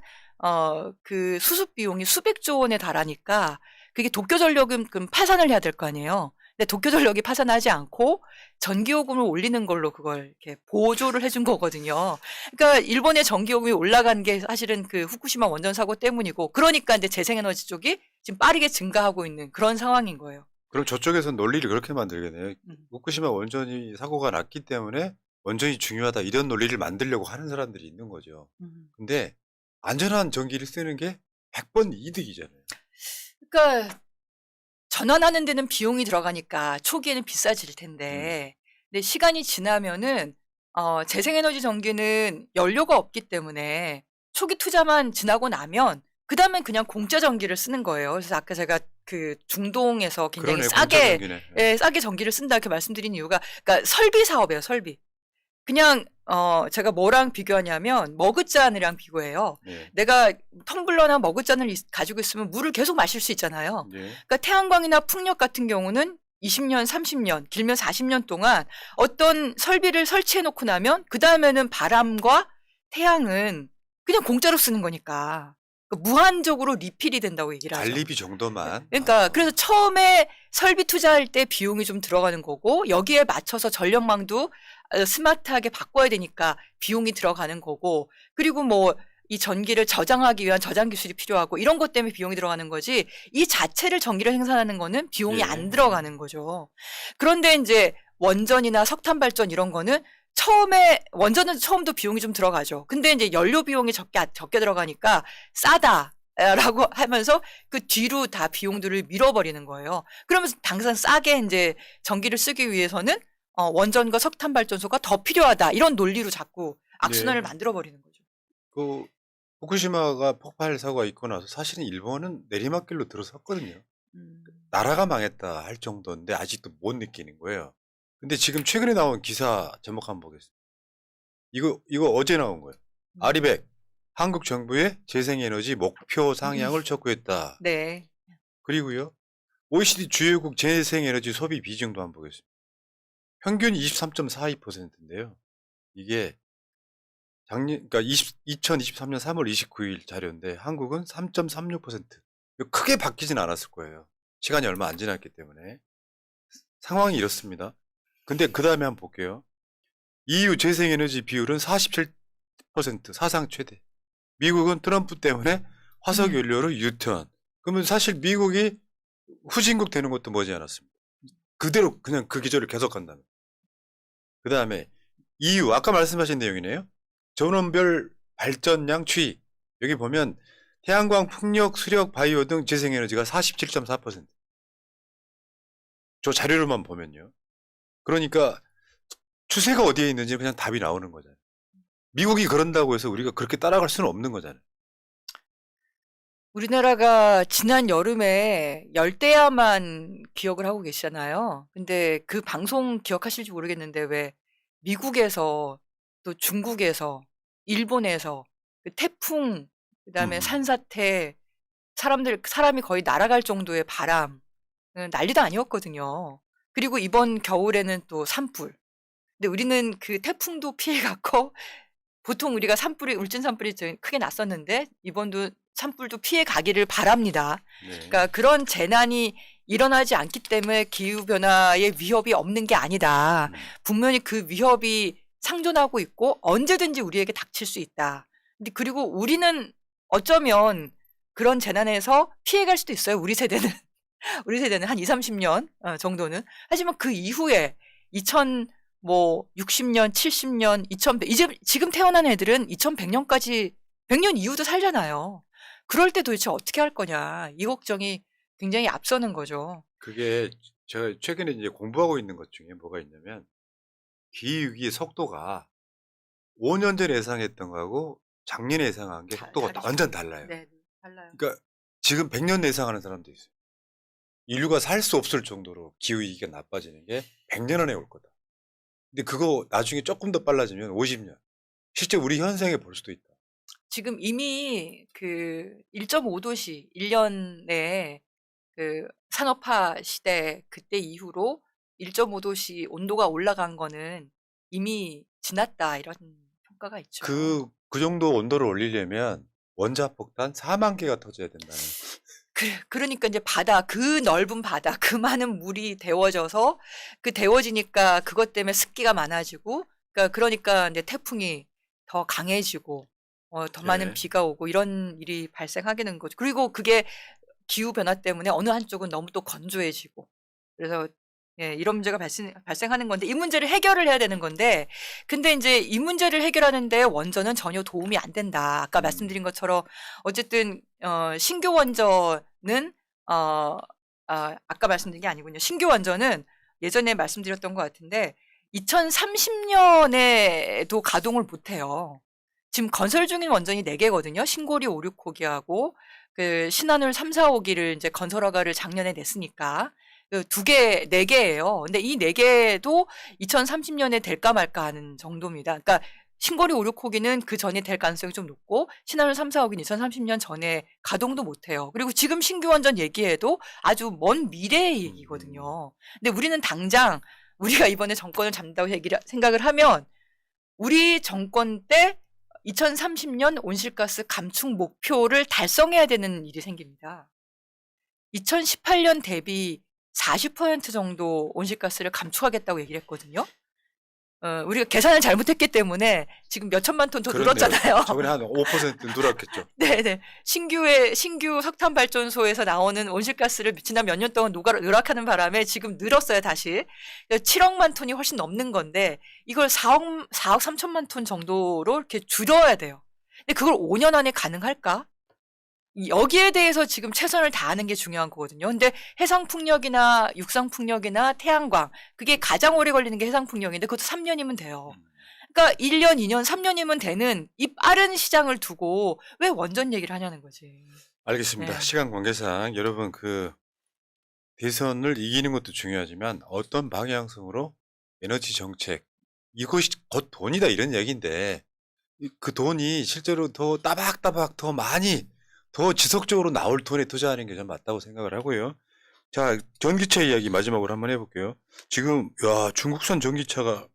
그 수습 비용이 수백조 원에 달하니까 그게 도쿄전력은 그럼 파산을 해야 될 거 아니에요. 근데 도쿄전력이 파산하지 않고 전기요금을 올리는 걸로 그걸 이렇게 보조를 해준 거거든요. 그러니까 일본의 전기요금이 올라간 게 사실은 그 후쿠시마 원전 사고 때문이고, 그러니까 이제 재생에너지 쪽이 지금 빠르게 증가하고 있는 그런 상황인 거예요. 그럼 저쪽에서 논리를 그렇게 만들겠네요. 음. 후쿠시마 원전이 사고가 났기 때문에 원전이 중요하다 이런 논리를 만들려고 하는 사람들이 있는 거죠. 근데 안전한 전기를 쓰는 게 100번 이득이잖아요. 그러니까 전환하는 데는 비용이 들어가니까 초기에는 비싸질 텐데, 근데 시간이 지나면은 재생에너지 전기는 연료가 없기 때문에 초기 투자만 지나고 나면 그다음엔 그냥 공짜 전기를 쓰는 거예요. 그래서 아까 제가 그 중동에서 굉장히 그러네, 싸게 공짜 전기네. 예, 싸게 전기를 쓴다 이렇게 말씀드린 이유가, 그러니까 설비 사업이에요, 설비. 그냥 제가 뭐랑 비교하냐면 머그잔이랑 비교해요. 예. 내가 텀블러나 머그잔을 가지고 있으면 물을 계속 마실 수 있잖아요. 예. 그러니까 태양광이나 풍력 같은 경우는 20년, 30년, 길면 40년 동안 어떤 설비를 설치해 놓고 나면 그다음에는 바람과 태양은 그냥 공짜로 쓰는 거니까 그러니까 무한적으로 리필이 된다고 얘기를 하죠. 관리비 정도만. 그러니까 그래서 처음에 설비 투자할 때 비용이 좀 들어가는 거고, 여기에 맞춰서 전력망도 스마트하게 바꿔야 되니까 비용이 들어가는 거고, 그리고 뭐 이 전기를 저장하기 위한 저장 기술이 필요하고 이런 것 때문에 비용이 들어가는 거지, 이 자체를 전기를 생산하는 거는 비용이 예. 안 들어가는 거죠. 그런데 이제 원전이나 석탄 발전 이런 거는 처음에 원전은 처음도 비용이 좀 들어가죠. 근데 이제 연료 비용이 적게 들어가니까 싸다라고 하면서 그 뒤로 다 비용들을 밀어버리는 거예요. 그러면서 당장 싸게 이제 전기를 쓰기 위해서는 원전과 석탄 발전소가 더 필요하다 이런 논리로 자꾸 악순환을 네. 만들어 버리는 거죠. 그 후쿠시마가 폭발 사고가 있고 나서 사실은 일본은 내리막길로 들어섰거든요. 나라가 망했다 할 정도인데 아직도 못 느끼는 거예요. 근데 지금 최근에 나온 기사 제목 한번 보겠습니다. 이거 어제 나온 거예요. 아리백 한국 정부의 재생에너지 목표 상향을 촉구했다. 네. 그리고요, OECD 주요국 재생에너지 소비 비중도 한번 보겠습니다. 평균 23.42%인데요. 이게 그러니까 2023년 3월 29일 자료인데 한국은 3.36%. 크게 바뀌진 않았을 거예요. 시간이 얼마 안 지났기 때문에. 상황이 이렇습니다. 근데 그 다음에 한번 볼게요. EU 재생에너지 비율은 47%, 사상 최대. 미국은 트럼프 때문에 화석연료로 유턴. 그러면 사실 미국이 후진국 되는 것도 머지않았습니다. 그대로 그냥 그 기조를 계속한다면. 그 다음에 EU, 아까 말씀하신 내용이네요. 전원별 발전량 추이. 여기 보면 태양광, 풍력, 수력, 바이오 등 재생에너지가 47.4%. 저 자료로만 보면요. 그러니까 추세가 어디에 있는지 그냥 답이 나오는 거잖아요. 미국이 그런다고 해서 우리가 그렇게 따라갈 수는 없는 거잖아요. 우리나라가 지난 여름에 열대야만 기억을 하고 계시잖아요. 근데 그 방송 기억하실지 모르겠는데 왜 미국에서 또 중국에서 일본에서 그 태풍, 그다음에 산사태, 사람이 거의 날아갈 정도의 바람, 난리도 아니었거든요. 그리고 이번 겨울에는 또 산불. 근데 우리는 그 태풍도 피해갔고, 보통 우리가 울진 산불이 크게 났었는데 이번도 산불도 피해 가기를 바랍니다. 네. 그러니까 그런 재난이 일어나지 않기 때문에 기후 변화의 위협이 없는 게 아니다. 분명히 그 위협이 상존하고 있고 언제든지 우리에게 닥칠 수 있다. 근데 그리고 우리는 어쩌면 그런 재난에서 피해갈 수도 있어요. 우리 세대는 우리 세대는 한 20-30년 정도는. 하지만 그 이후에 60년, 70년, 2100, 이제 지금 태어난 애들은 2100년까지 100년 이후도 살잖아요. 그럴 때 도대체 어떻게 할 거냐. 이 걱정이 굉장히 앞서는 거죠. 그게 제가 최근에 이제 공부하고 있는 것 중에 뭐가 있냐면 기후위기의 속도가 5년 전에 예상했던 거하고 작년에 예상한 게 속도가 다르죠. 완전 달라요. 네, 달라요. 그러니까 지금 100년 예상하는 사람도 있어요. 인류가 살 수 없을 정도로 기후위기가 나빠지는 게 100년 안에 올 거다. 근데 그거 나중에 조금 더 빨라지면 50년. 실제 우리 현생에 볼 수도 있다. 지금 이미 그 1.5도씨 1년 내에 그 산업화 시대 그때 이후로 1.5도씨 온도가 올라간 거는 이미 지났다 이런 평가가 있죠. 그 정도 온도를 올리려면 원자폭탄 4만 개가 터져야 된다는. 그러니까 이제 바다, 그 넓은 바다, 그 많은 물이 데워져서 그 데워지니까 그것 때문에 습기가 많아지고 그러니까 이제 태풍이 더 강해지고 더 많은 예. 비가 오고 이런 일이 발생하게 된 거죠. 그리고 그게 기후 변화 때문에 어느 한쪽은 너무 또 건조해지고 그래서 예, 이런 문제가 발생하는 건데 이 문제를 해결을 해야 되는 건데 근데 이제 이 문제를 해결하는데 원전은 전혀 도움이 안 된다. 아까 말씀드린 것처럼 어쨌든 신규 원전은 아까 말씀드린 게 아니군요. 신규 원전은 예전에 말씀드렸던 것 같은데 2030년에도 가동을 못 해요. 지금 건설 중인 원전이 4개거든요. 신고리 5, 6호기하고 그 신한울 3, 4호기를 이제 건설 허가를 작년에 냈으니까 그 4개예요. 근데 이 4개도 2030년에 될까 말까 하는 정도입니다. 그러니까 신고리 5, 6호기는 그 전에 될 가능성이 좀 높고 신한울 3, 4호기는 2030년 전에 가동도 못 해요. 그리고 지금 신규 원전 얘기해도 아주 먼 미래의 얘기거든요. 근데 우리는 당장 우리가 이번에 정권을 잡는다고 생각을 하면 우리 정권 때 2030년 온실가스 감축 목표를 달성해야 되는 일이 생깁니다. 2018년 대비 40% 정도 온실가스를 감축하겠다고 얘기를 했거든요. 우리가 계산을 잘못했기 때문에 지금 몇 천만 톤 더 늘었잖아요. 저번에 한 5% 늘었겠죠. 네네. 신규 석탄 발전소에서 나오는 온실가스를 지난 몇 년 동안 누락하는 바람에 지금 늘었어요, 다시. 7억만 톤이 훨씬 넘는 건데, 이걸 4억 3천만 톤 정도로 이렇게 줄여야 돼요. 근데 그걸 5년 안에 가능할까? 여기에 대해서 지금 최선을 다하는 게 중요한 거거든요. 근데 해상풍력이나 육상풍력이나 태양광, 그게 가장 오래 걸리는 게 해상풍력인데 그것도 3년이면 돼요. 그러니까 1년, 2년, 3년이면 되는 이 빠른 시장을 두고 왜 원전 얘기를 하냐는 거지. 알겠습니다. 네. 시간 관계상 여러분 그 대선을 이기는 것도 중요하지만 어떤 방향성으로 에너지 정책 이것이 곧 돈이다 이런 얘기인데 그 돈이 실제로 더 따박따박 더 많이 더 지속적으로 나올 돈에 투자하는 게 좀 맞다고 생각을 하고요. 자, 전기차 이야기 마지막으로 한번 해볼게요. 지금 야 중국산 전기차가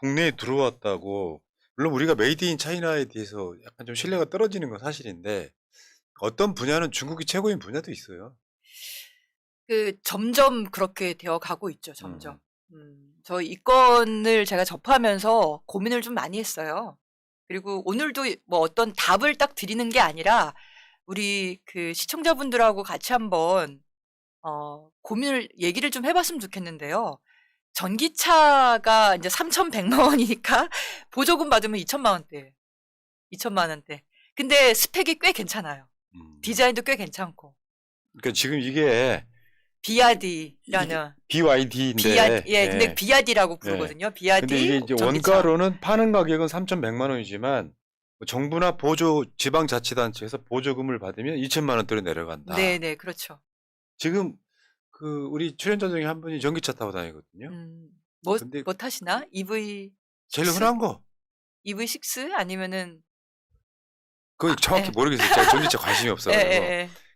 국내에 들어왔다고 물론 우리가 메이드 인 차이나에 대해서 약간 좀 신뢰가 떨어지는 건 사실인데 어떤 분야는 중국이 최고인 분야도 있어요. 점점 그렇게 되어 가고 있죠, 점점. 저 이 건을 제가 접하면서 고민을 좀 많이 했어요. 그리고 오늘도 뭐 어떤 답을 딱 드리는 게 아니라 우리 그 시청자분들하고 같이 한번 얘기를 좀 해봤으면 좋겠는데요. 전기차가 이제 3,100만 원이니까 보조금 받으면 2천만 원대. 2천만 원대. 근데 스펙이 꽤 괜찮아요. 디자인도 꽤 괜찮고. 그러니까 지금 이게 비아디라는 BYD인데 근데 비아디라고 부르거든요. 비아디. 근데 이게 이제 전기차. 원가로는 파는 가격은 3,100만 원이지만 정부나 지방자치단체에서 보조금을 받으면 2천만 원대로 내려간다. 네네, 그렇죠. 지금 그 우리 출연자 중에 한 분이 전기차 타고 다니거든요. 근데 뭐 타시나? EV 제일 흔한 거. EV6 아니면은 그거 정확히 모르겠어요. 제가 전기차 관심이 없어가지고.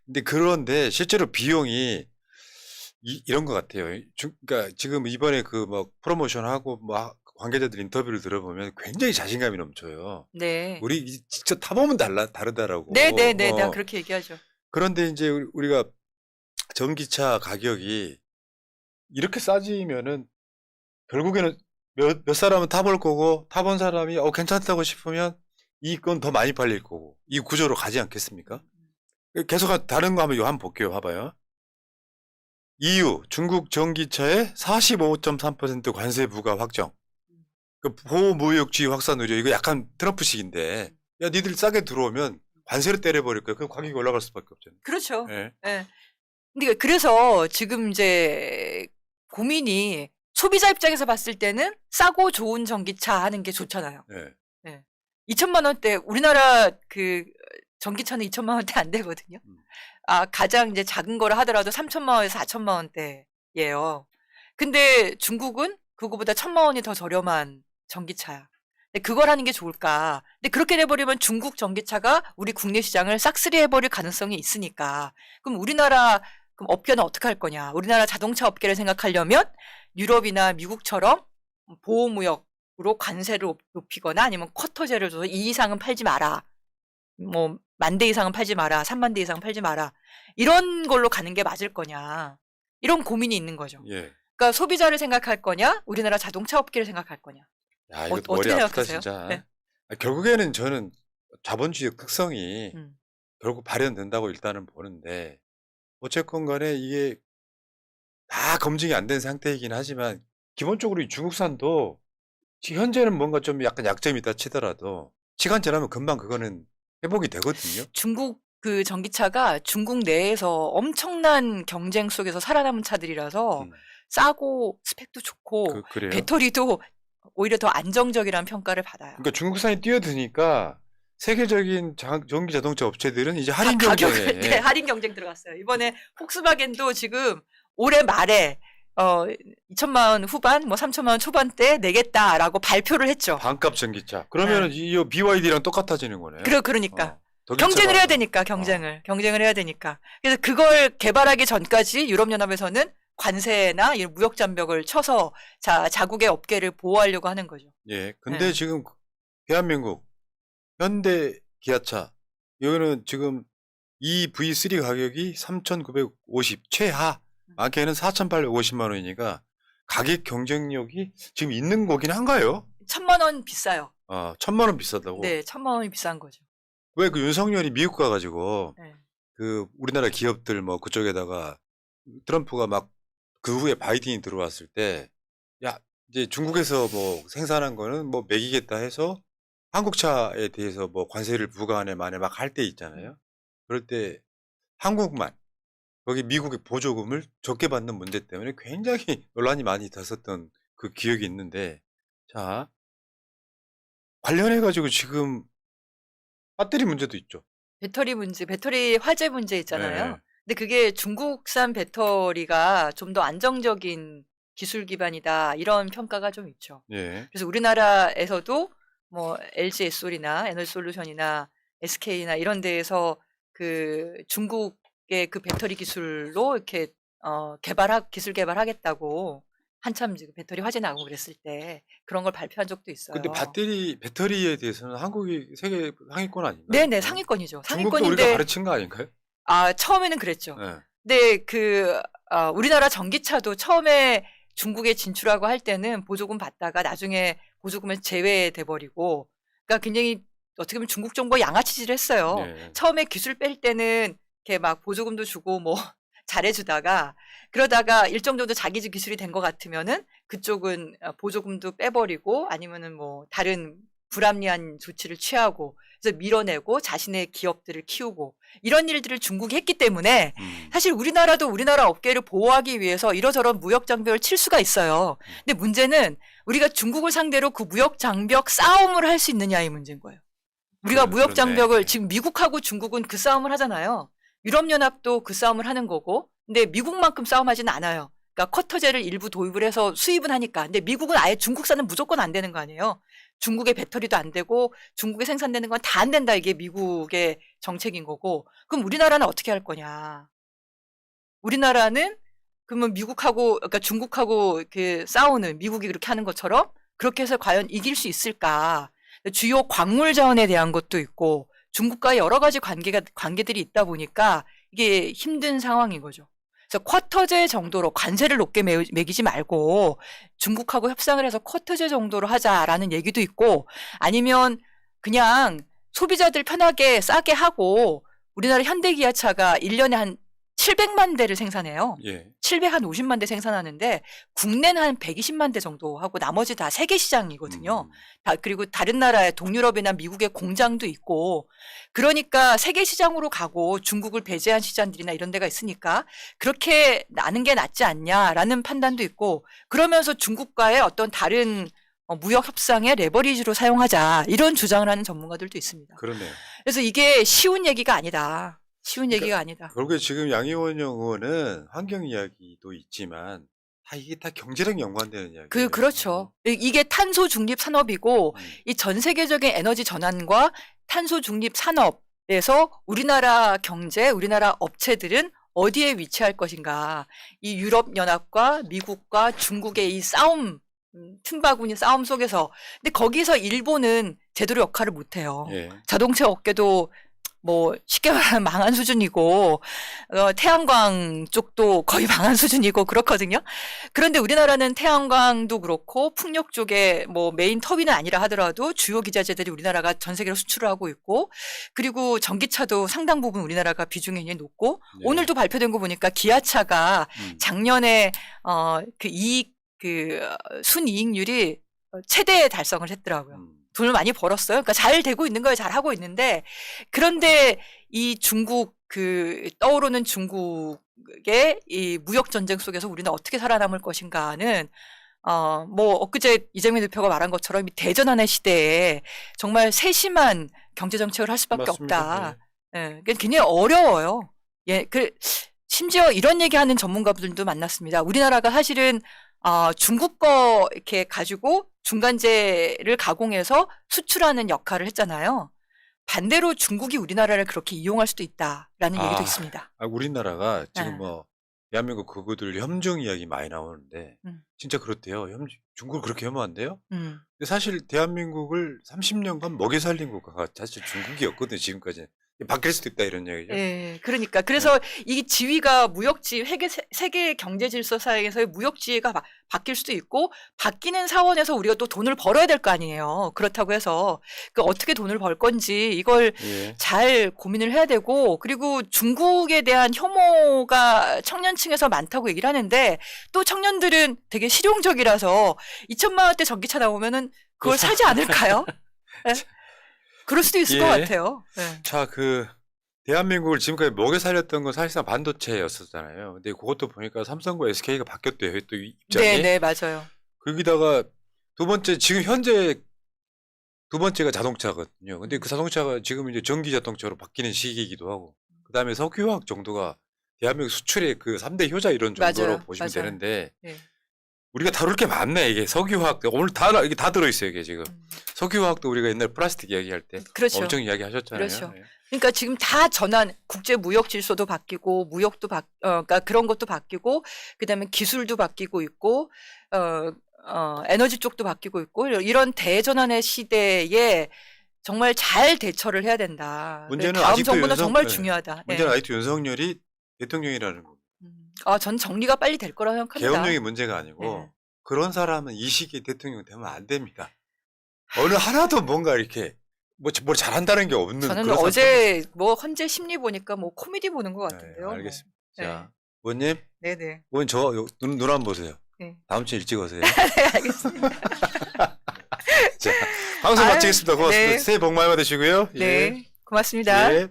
근데 그런데 실제로 비용이 이런 것 같아요. 그러니까 지금 이번에 그 뭐 프로모션하고 뭐 관계자들 인터뷰를 들어보면 굉장히 자신감이 넘쳐요. 네. 우리 직접 타보면 다르다라고. 네네네. 내가 그렇게 얘기하죠. 그런데 이제 우리가 전기차 가격이 이렇게 싸지면은 결국에는 몇 사람은 타볼 거고 타본 사람이 괜찮다고 싶으면 이건 더 많이 팔릴 거고 이 구조로 가지 않겠습니까? 계속 다른 거 한번 볼게요. 봐봐요. EU 중국 전기차에 45.3% 관세 부과 확정. 그 보호무역주의 확산 우려 이거 약간 트럼프식인데 야 니들 싸게 들어오면 관세를 때려버릴 거야. 그럼 가격이 올라갈 수밖에 없잖아요. 그렇죠. 네. 네. 근데 그래서 지금 이제 고민이 소비자 입장에서 봤을 때는 싸고 좋은 전기차 하는 게 좋잖아요. 네. 2천만 원대 우리나라 그 전기차는 2천만 원대 안 되거든요. 가장 이제 작은 거를 하더라도 3천만 원에서 4천만 원대예요. 근데 중국은 그거보다 1,000만 원이 더 저렴한 전기차야. 근데 그걸 하는 게 좋을까? 근데 그렇게 돼버리면 중국 전기차가 우리 국내 시장을 싹쓸이 해버릴 가능성이 있으니까. 그럼 우리나라 그럼 업계는 어떻게 할 거냐? 우리나라 자동차 업계를 생각하려면 유럽이나 미국처럼 보호무역으로 관세를 높이거나 아니면 쿼터제를 줘서 이 이상은 팔지 마라. 뭐 10,000대 이상은 팔지 마라. 30,000대 이상 팔지 마라. 이런 걸로 가는 게 맞을 거냐? 이런 고민이 있는 거죠. 예. 그러니까 소비자를 생각할 거냐? 우리나라 자동차 업계를 생각할 거냐? 야, 이것도 어떻게 머리 아프다 생각하세요? 진짜. 네. 결국에는 저는 자본주의 특성이 음. 결국 발현된다고 일단은 보는데 어쨌건 간에 이게 다 검증이 안 된 상태이긴 하지만 기본적으로 이 중국산도 현재는 뭔가 좀 약간 약점이 있다 치더라도 시간 지나면 금방 그거는 회복이 되거든요. 중국 그 전기차가 중국 내에서 엄청난 경쟁 속에서 살아남은 차들이라서 싸고 스펙도 좋고 그래요. 배터리도 오히려 더 안정적이라는 평가를 받아요. 그러니까 중국산이 뛰어드니까 세계적인 전기 자동차 업체들은 이제 할인 가격을 경쟁에 네, 할인 경쟁 들어갔어요. 이번에 폭스바겐도 지금 올해 말에 2천만 원 후반, 뭐 3천만 원 초반대 내겠다라고 발표를 했죠. 반값 전기차. 그러면 이 BYD랑 똑같아지는 거네요. 그러니까. 독일차가. 경쟁을 해야 되니까, 경쟁을 해야 되니까. 그래서 그걸 개발하기 전까지 유럽연합에서는 관세나 이런 무역 장벽을 쳐서 자국의 업계를 보호하려고 하는 거죠. 예. 근데 지금 대한민국 현대 기아차 이거는 지금 이 V3 가격이 3,950 최하 많게는 4,850만 원이니까 가격 경쟁력이 지금 있는 거긴 한가요? 1,000만 원 비싸요. 1,000만 원 비싸다고? 네, 1,000만 원이 비싼 거죠. 왜 그 윤석열이 미국 가가지고 네. 그 우리나라 기업들 뭐 그쪽에다가 트럼프가 막 그 후에 바이든이 들어왔을 때 야 이제 중국에서 뭐 생산한 거는 뭐 먹이겠다 해서 한국차에 대해서 뭐 관세를 부과하네 마네 막 할 때 있잖아요. 그럴 때 한국만 거기 미국의 보조금을 적게 받는 문제 때문에 굉장히 논란이 많이 됐었던 그 기억이 있는데 자 관련해 가지고 지금 배터리 문제도 있죠. 배터리 문제, 배터리 화재 문제 있잖아요. 네. 근데 그게 중국산 배터리가 좀 더 안정적인 기술 기반이다. 이런 평가가 좀 있죠. 예. 그래서 우리나라에서도 뭐 LG 에솔이나 에너지솔루션이나 SK나 이런 데에서 그 중국의 그 배터리 기술로 이렇게 기술 개발하겠다고 한참 지금 배터리 화재 나고 그랬을 때 그런 걸 발표한 적도 있어요. 근데 배터리에 대해서는 한국이 세계 상위권 아닌가요? 네네, 상위권이죠. 중국도 우리가 상위권인데 가르친 거 아닌가요? 처음에는 그랬죠. 네. 근데 우리나라 전기차도 처음에 중국에 진출하고 할 때는 보조금 받다가 나중에 보조금을 제외돼 버리고, 그러니까 굉장히 어떻게 보면 중국 정부가 양아치질을 했어요. 네. 처음에 기술 뺄 때는 이렇게 막 보조금도 주고 뭐 잘해주다가 그러다가 일정 정도 자기 기술이 된 것 같으면은 그쪽은 보조금도 빼버리고 아니면은 뭐 다른 불합리한 조치를 취하고 그래서 밀어내고 자신의 기업들을 키우고 이런 일들을 중국이 했기 때문에 사실 우리나라도 우리나라 업계를 보호하기 위해서 이러저런 무역 장벽을 칠 수가 있어요. 근데 문제는 우리가 중국을 상대로 그 무역 장벽 싸움을 할 수 있느냐 이 문제인 거예요. 우리가 무역 장벽을 지금 미국하고 중국은 그 싸움을 하잖아요. 유럽연합도 그 싸움을 하는 거고, 근데 미국만큼 싸움하지는 않아요. 그러니까 쿼터제를 일부 도입을 해서 수입은 하니까. 근데 미국은 아예 중국산은 무조건 안 되는 거 아니에요. 중국의 배터리도 안 되고 중국에 생산되는 건 다 안 된다. 이게 미국의 정책인 거고. 그럼 우리나라는 어떻게 할 거냐. 우리나라는 그러면 미국하고, 그러니까 중국하고 이렇게 싸우는 미국이 그렇게 하는 것처럼 그렇게 해서 과연 이길 수 있을까. 주요 광물 자원에 대한 것도 있고 중국과의 여러 가지 관계들이 있다 보니까 이게 힘든 상황인 거죠. 그래서 쿼터제 정도로 관세를 높게 매기지 말고 중국하고 협상을 해서 쿼터제 정도로 하자라는 얘기도 있고, 아니면 그냥 소비자들 편하게 싸게 하고 우리나라 현대기아차가 1년에 한 700만 대를 생산해요. 예. 750만 대 생산하는데 국내는 한 120만 대 정도 하고 나머지 다 세계 시장이거든요. 그리고 다른 나라의 동유럽이나 미국의 공장도 있고, 그러니까 세계 시장으로 가고 중국을 배제한 시장들이나 이런 데가 있으니까 그렇게 나는 게 낫지 않냐라는 판단도 있고, 그러면서 중국과의 어떤 다른 무역 협상의 레버리지로 사용하자 이런 주장을 하는 전문가들도 있습니다. 그러네요. 그래서 이게 쉬운 얘기가 아니다. 쉬운 얘기가 아니다. 결국에 지금 양희원 의원은 환경 이야기도 있지만 이게 다 경제랑 연관되는 이야기예요. 그렇죠. 이게 탄소 중립 산업이고 이 전 세계적인 에너지 전환과 탄소 중립 산업에서 우리나라 경제, 우리나라 업체들은 어디에 위치할 것인가. 이 유럽연합과 미국과 중국의 이 싸움, 틈바구니 싸움 속에서. 근데 거기서 일본은 제대로 역할을 못해요. 예. 자동차 업계도 뭐 쉽게 말하면 망한 수준이고 태양광 쪽도 거의 망한 수준이고 그렇거든요. 그런데 우리나라는 태양광도 그렇고 풍력 쪽에 뭐 메인 터빈은 아니라 하더라도 주요 기자재들이 우리나라가 전 세계로 수출을 하고 있고 그리고 전기차도 상당 부분 우리나라가 비중이 굉장히 높고 네. 오늘도 발표된 거 보니까 기아차가 작년에 순이익률이 최대 달성을 했더라고요. 돈을 많이 벌었어요. 그러니까 잘 되고 있는 거예요. 잘 하고 있는데 그런데 이 중국 떠오르는 중국의 이 무역 전쟁 속에서 우리는 어떻게 살아남을 것인가는 뭐 엊그제 이재명 대표가 말한 것처럼 이 대전환의 시대에 정말 세심한 경제 정책을 할 수밖에 맞습니다. 없다. 예. 그러니까 굉장히 어려워요. 예. 심지어 이런 얘기하는 전문가분들도 만났습니다. 우리나라가 사실은 중국 거 이렇게 가지고 중간재를 가공해서 수출하는 역할을 했잖아요. 반대로 중국이 우리나라를 그렇게 이용할 수도 있다라는 얘기도 있습니다. 우리나라가 지금 네. 뭐 대한민국 그구들 협정 이야기 많이 나오는데 진짜 그렇대요. 중국을 그렇게 혐오한대요. 근데 사실 대한민국을 30년간 먹여 살린 국가가 사실 중국이었거든요. 지금까지. 바뀔 수도 있다 이런 얘기죠. 예, 그러니까 그래서 이 지위가 무역지 세계 경제 질서사에서의 무역지위가 바뀔 수도 있고 바뀌는 사원에서 우리가 또 돈을 벌어야 될 거 아니에요. 그렇다고 해서 어떻게 돈을 벌 건지 이걸 예. 잘 고민을 해야 되고 그리고 중국에 대한 혐오가 청년층에서 많다고 얘기를 하는데 또 청년들은 되게 실용적이라서 2천만 원대 전기차 나오면은 그걸 사지 않을까요? 네? 그럴 수도 있을 것 같아요. 네. 자, 대한민국을 지금까지 먹여 살렸던 건 사실상 반도체였었잖아요. 근데 그것도 보니까 삼성과 SK가 바뀌었대요. 또 입장이. 네, 맞아요. 거기다가 두 번째, 지금 현재 두 번째가 자동차거든요. 근데 그 자동차가 지금 이제 전기 자동차로 바뀌는 시기이기도 하고, 그 다음에 석유화학 정도가 대한민국 수출의 그 3대 효자 이런 정도로 맞아요. 보시면 맞아요. 되는데, 네. 우리가 다룰 게 많네, 이게. 석유화학, 오늘 이게 다 들어있어요, 이게 지금. 석유화학도 우리가 옛날 플라스틱 이야기할 때 그렇죠. 엄청 이야기 하셨잖아요. 그렇죠. 네. 그러니까 지금 다 국제 무역 질서도 바뀌고 무역도 그러니까 그런 것도 바뀌고 그다음에 기술도 바뀌고 있고 에너지 쪽도 바뀌고 있고 이런 대전환의 시대에 정말 잘 대처를 해야 된다. 문제는 다음 아직도 정부는 정말 중요하다. 문제는 네. 아직도 윤석열이 대통령이라는 거. 전 정리가 빨리 될 거라고 생각합니다. 계엄령이 문제가 아니고 네. 그런 사람은 이 시기에 대통령 되면 안 됩니다. 어느 하나도 뭔가 이렇게 뭘 잘한다는 게 없는 저는 그런 어제 뭐 헌재 심리 보니까 뭐 코미디 보는 것 같은데요. 네, 알겠습니다. 네. 자, 의원님, 네네. 의원 눈 한번 보세요. 네. 다음 주에 일찍 오세요. 네, 알겠습니다. 자, 방송 마치겠습니다. 고맙습니다. 네. 새해 복 많이 받으시고요. 네, 고맙습니다. 예.